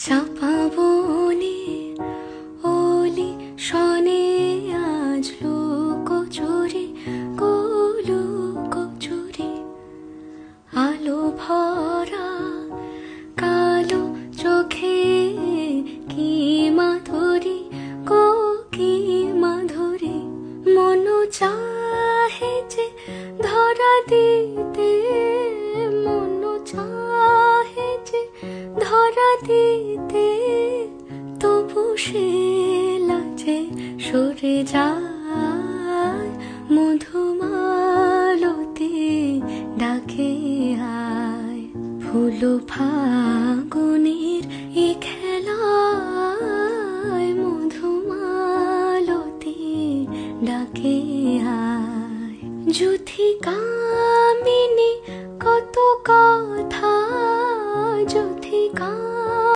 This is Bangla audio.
চাপা বনে ওলি শনে আজ লুকোচুরি লুকোচুরি আলো ভরা কালো চোখে কি মাধুরী কি মাধুরী মন চাহে যে ধরা দিতে মন চাহে যে ধরা দিতে তবু সে লাজে সরে যায় মধুমালতি ডাকে আয় ফুল ফাগুনের এ খেলায় মধুমালতি ডাকে আয় যুথিকা